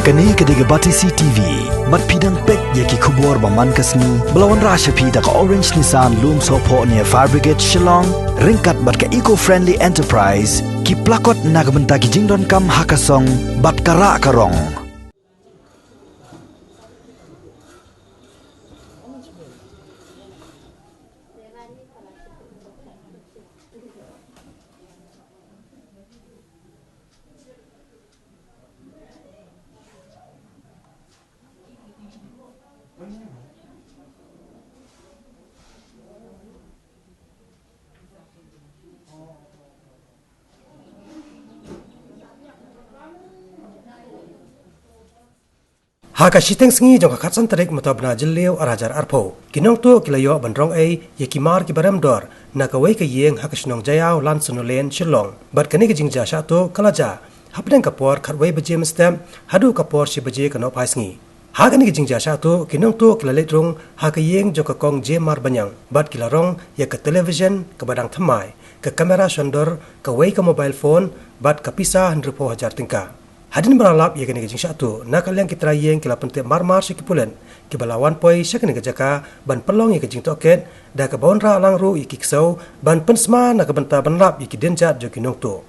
Kani kediga batisi TV, mat pidang pek yaki kubur baman kasni, belawan rasha pida ka Orange Nissan loom sopo near Fire Brigade Shillong, ringkat bat ka eco-friendly enterprise, ki plakot nagbenta ki jingdon kam hakasong, bat kara ka Rong. Haka shiteng sengi jong katsan tarik matabna jelleu Hajar arpo. Nongtuh kilayo ban Rong ye kimar ki baram dor na kawai ka yeng haka shnong Jaïaw lan sunulen Shillong. Bat kani ka jingja syato kalaja. Hapdeng kapor khatwai baje mestem hadu kapor si baje kano paisngi. Haka ni ka jingja syato Nongtuh kilalet rong haka yeng jong ka kong je mar banyang. Bat kilarong ya ka television ka badang thamai ka kamera shondor kawai ka mobile phone bat ka Pisa handrupo Hajar tingka. Hadin beralap ia kena kejing satu. Nak kalian kita yang kila penting marmar sekipulen. Kibalawan poi syak kena kejaka ban pelong ia kejing toket dah ke bonra langru ia kiksau ban pensma nak benta benlap ia kidenjat jo Nongtuh.